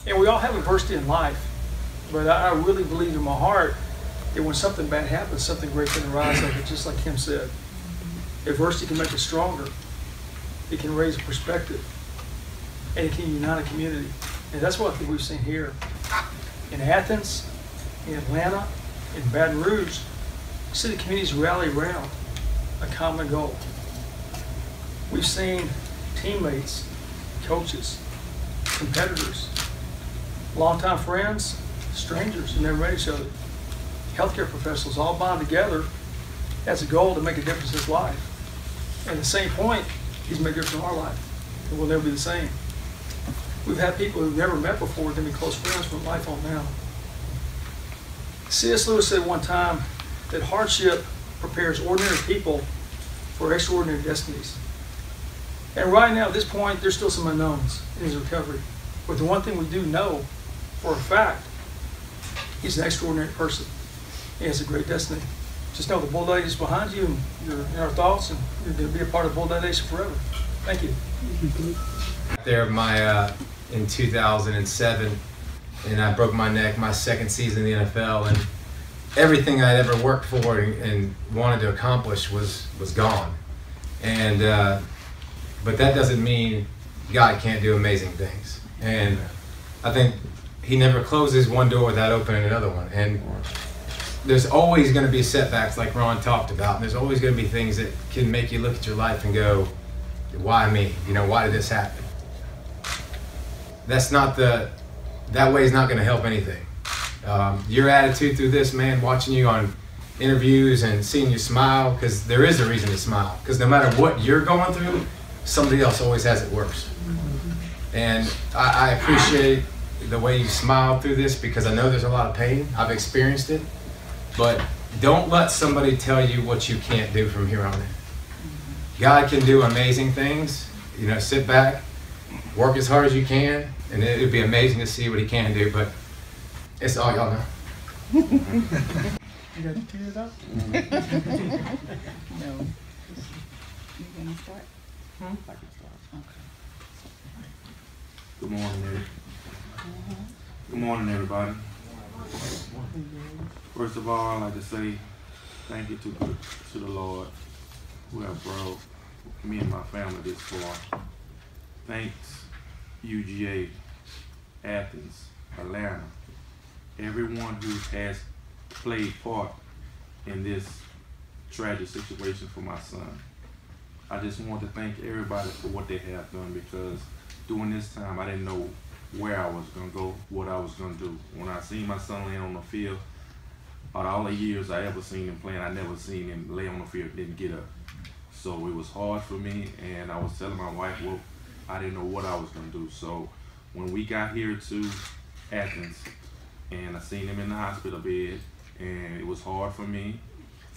And we all have adversity in life, but I really believe in my heart that when something bad happens, something great can arise of it, just like Kim said. Adversity can make us stronger. It can raise a perspective, and it can unite a community. And that's what I think we've seen here. In Athens, in Atlanta, in Baton Rouge, we see the communities rally around a common goal. We've seen teammates, coaches, competitors, longtime friends, strangers who never met each other, healthcare professionals all bond together as a goal to make a difference in his life. And at the same point, he's made a difference in our life, and we'll never be the same. We've had people who've never met before then be close friends from life on now. C.S. Lewis said one time that hardship prepares ordinary people for extraordinary destinies. And right now, at this point, there's still some unknowns in his recovery. But the one thing we do know for a fact, he's an extraordinary person. He has a great destiny. Just know the Bulldog is behind you, and you're in our thoughts, and you're going to be a part of Bulldog Nation forever. Thank you. There, in 2007, and I broke my neck my second season in the NFL, and everything I'd ever worked for and wanted to accomplish was gone. And but that doesn't mean God can't do amazing things. And I think He never closes one door without opening another one. And there's always going to be setbacks, like Ron talked about. And there's always going to be things that can make you look at your life and go, "Why me? You know, why did this happen?" That way is not going to help anything. Your attitude through this, man, watching you on interviews and seeing you smile, because there is a reason to smile. Because no matter what you're going through, somebody else always has it worse. And I appreciate the way you smile through this, because I know there's a lot of pain. I've experienced it. But don't let somebody tell you what you can't do from here on in. God can do amazing things. You know, sit back, work as hard as you can, and it would be amazing to see what He can do. But it's all y'all know. You got to tear it up? No. You gonna start? I can start. Okay. Good morning, Good morning, everybody. First of all, I'd like to say thank you to the Lord who have brought me and my family this far. Thanks, UGA, Athens, Atlanta, everyone who has played part in this tragic situation for my son. I just want to thank everybody for what they have done, because during this time I didn't know where I was going to go, what I was going to do. When I seen my son laying on the field, out of all the years I ever seen him playing, I never seen him lay on the field and didn't get up. So it was hard for me, and I was telling my wife, well, I didn't know what I was going to do. So when we got here to Athens, and I seen him in the hospital bed, and it was hard for me,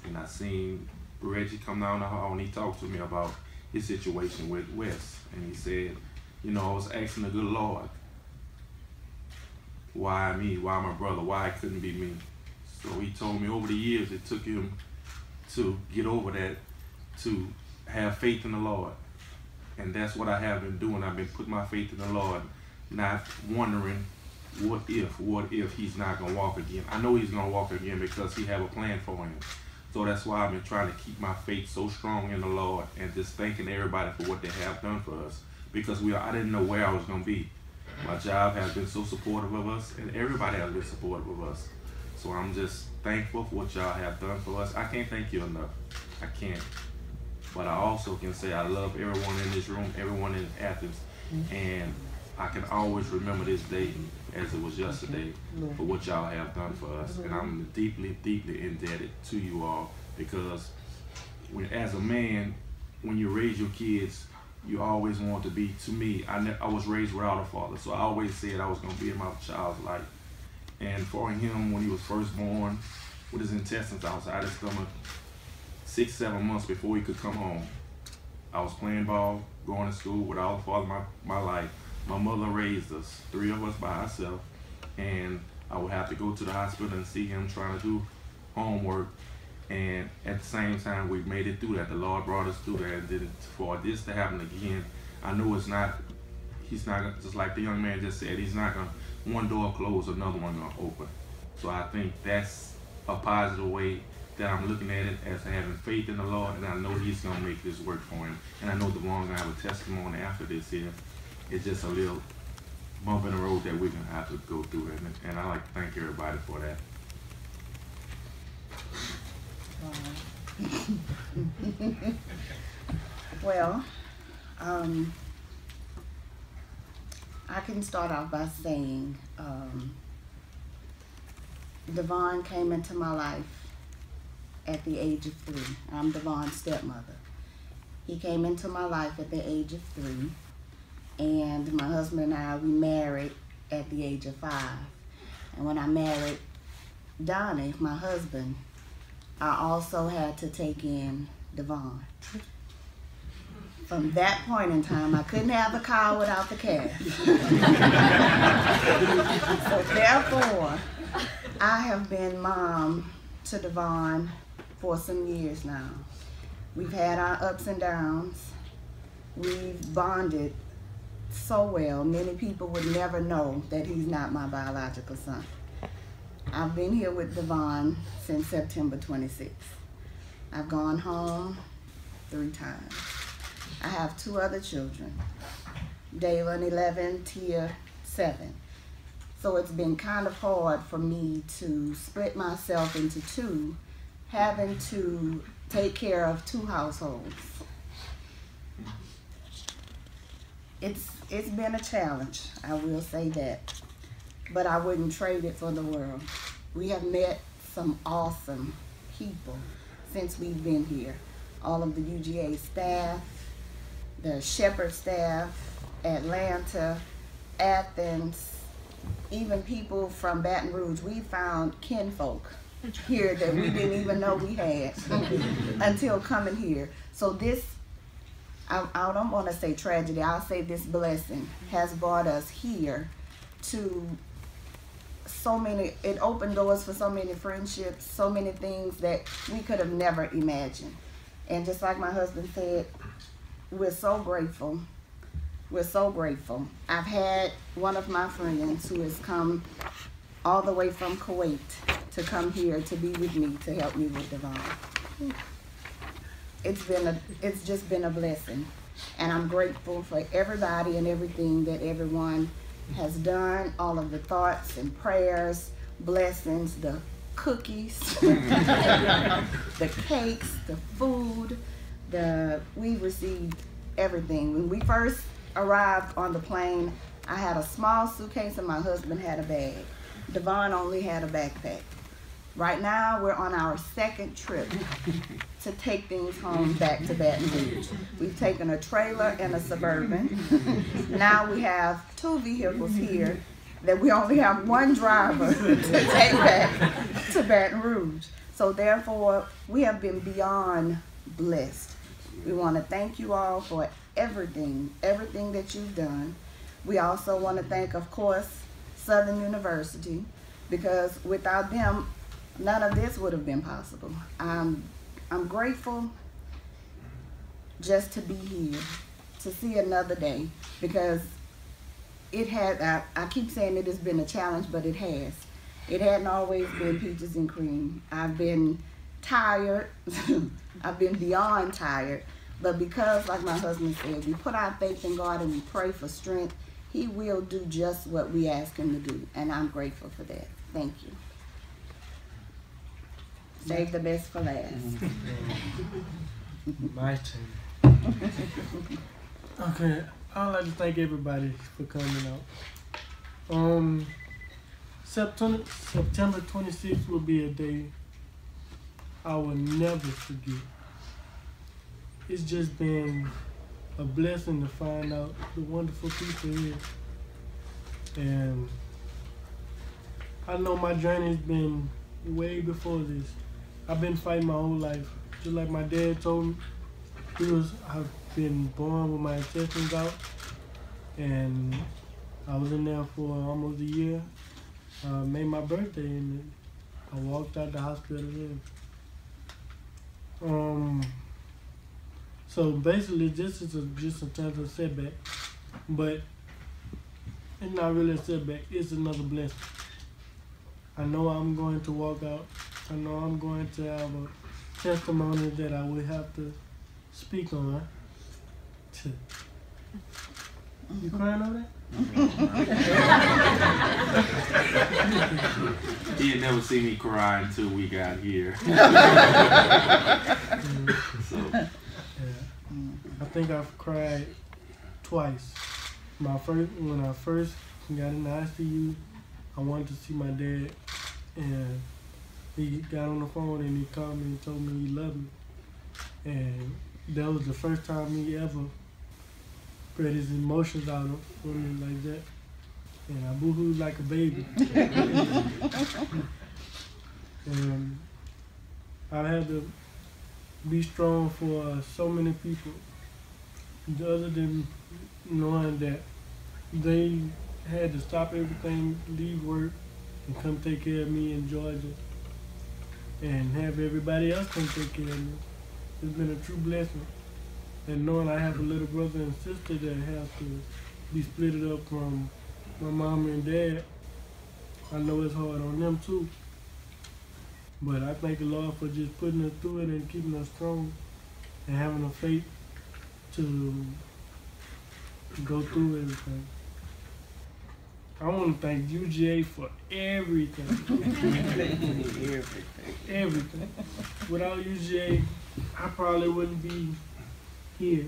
and I seen Reggie come down the hall and he talked to me about his situation with Wes, and he said, you know, I was asking the good Lord, why me, why my brother, why it couldn't be me. So he told me over the years it took him to get over that, to have faith in the Lord. And that's what I have been doing. I've been putting my faith in the Lord, not wondering what if he's not gonna walk again. I know he's gonna walk again because He have a plan for him. So that's why I've been trying to keep my faith so strong in the Lord, and just thanking everybody for what they have done for us. Because I didn't know where I was gonna be. My job has been so supportive of us, and everybody has been supportive of us. So I'm just thankful for what y'all have done for us. I can't thank you enough. I can't. But I also can say I love everyone in this room, everyone in Athens, and I can always remember this day as it was yesterday for what y'all have done for us. And I'm deeply, deeply indebted to you all, because as a man, when you raise your kids, you always want to be, to me, I was raised without a father, so I always said I was going to be in my child's life. And for him, when he was first born, with his intestines outside his stomach, 6-7 months before he could come home, I was playing ball, going to school without a father my life. My mother raised us, 3 of us by herself, and I would have to go to the hospital and see him trying to do homework, and at the same time we made it through that. The Lord brought us through that, and then for this to happen again, I know it's not. He's not gonna, just like the young man just said. He's not gonna one door close, another one gonna open. So I think that's a positive way that I'm looking at it, as having faith in the Lord, and I know He's gonna make this work for him. And I know Devon gonna have a testimony after this here. It's just a little bump in the road that we're gonna have to go through, and I like to thank everybody for that. Well, I can start off by saying Devon came into my life at the age of 3. I'm Devon's stepmother. He came into my life at the age of 3, and my husband and I, we married at the age of 5. And when I married Donnie, my husband, I also had to take in Devon. From that point in time, I couldn't have the cow without the calf. So therefore, I have been mom to Devon for some years now. We've had our ups and downs. We've bonded so well. Many people would never know that he's not my biological son. I've been here with Devon since September 26th. I've gone home 3 times. I have 2 other children, Dalen 11, Tia 7. So it's been kind of hard for me to split myself into 2, having to take care of 2 households. It's been a challenge, I will say that, but I wouldn't trade it for the world. We have met some awesome people since we've been here. All of the UGA staff, the Shepherd staff, Atlanta, Athens, even people from Baton Rouge. We found kinfolk here that we didn't even know we had until coming here. So this, I don't want to say tragedy, I'll say this blessing has brought us here to so many, it opened doors for so many friendships, so many things that we could have never imagined. And just like my husband said, we're so grateful. We're so grateful. I've had one of my friends who has come all the way from Kuwait to come here to be with me, to help me with Devon. It's just been a blessing. And I'm grateful for everybody and everything that everyone has done, all of the thoughts and prayers, blessings, the cookies, the cakes, the food, we received everything. When we first arrived on the plane, I had a small suitcase and my husband had a bag. Devon only had a backpack. Right now, we're on our 2nd trip to take things home back to Baton Rouge. We've taken a trailer and a Suburban. Now we have 2 vehicles here that we only have 1 driver to take back to Baton Rouge. So therefore, we have been beyond blessed. We want to thank you all for everything that you've done. We also want to thank, of course, Southern University, because without them, none of this would have been possible. I'm grateful just to be here, to see another day, because it had, I keep saying it has been a challenge, but it has. It hadn't always been peaches and cream. I've been tired. I've been beyond tired. But because, like my husband said, we put our faith in God and we pray for strength, He will do just what we ask Him to do. And I'm grateful for that. Thank you. Save the best for last. My turn. Okay, I'd like to thank everybody for coming out. September 26th will be a day I will never forget. It's just been a blessing to find out the wonderful people here. And I know my journey's been way before this. I've been fighting my whole life. Just like my dad told me, I've been born with my intestines out, and I was in there for almost a year. Made my birthday, and I walked out the hospital then. So basically, this is just a type of setback, but it's not really a setback. It's another blessing. I know I'm going to walk out. I know I'm going to have a testimony that I will have to speak on. You crying over that? He had never seen me cry until we got here. So. Yeah. I think I've cried twice. When I first got in the ICU, I wanted to see my dad, and he got on the phone and he called me and told me he loved me. And that was the first time he ever spread his emotions out for me like that. And I boo-hooed like a baby. And I had to be strong for so many people, other than knowing that they had to stop everything, leave work, and come take care of me in Georgia, and have everybody else come take care of me. It's been a true blessing. And knowing I have a little brother and sister that have to be split up from my mom and dad, I know it's hard on them too. But I thank the Lord for just putting us through it and keeping us strong and having the faith to go through everything. I want to thank UGA for everything. Everything. Without UGA, I probably wouldn't be here.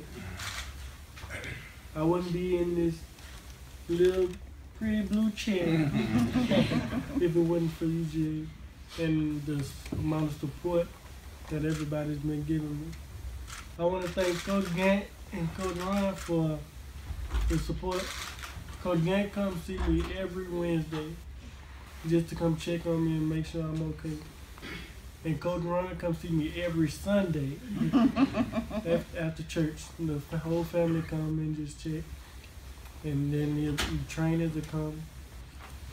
I wouldn't be in this little pretty blue chair if it wasn't for UGA and the amount of support that everybody's been giving me. I want to thank Coach Gant and Coach Ron for the support. Coach Gant comes see me every Wednesday just to come check on me and make sure I'm okay. And Coach Ron comes see me every Sunday after church. The whole family come and just check. And then the trainers will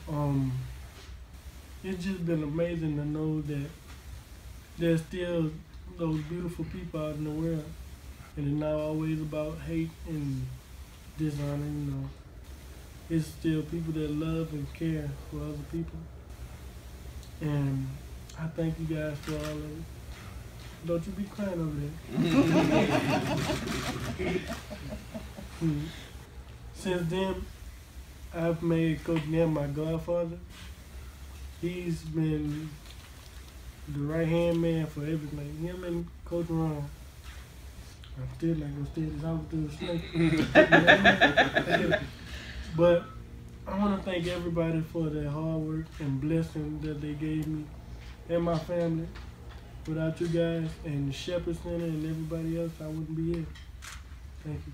come. It's just been amazing to know that there's still those beautiful people out in the world. And it's not always about hate and dishonor, you know. It's still people that love and care for other people. And I thank you guys for all of it. Don't you be crying over there. Since then, I've made Coach Gant my godfather. He's been the right-hand man for everything. Him and Coach Ron. I'm still not gonna stay at his house through a snake. But I want to thank everybody for their hard work and blessing that they gave me and my family. Without you guys and the Shepherd Center and everybody else, I wouldn't be here. Thank you.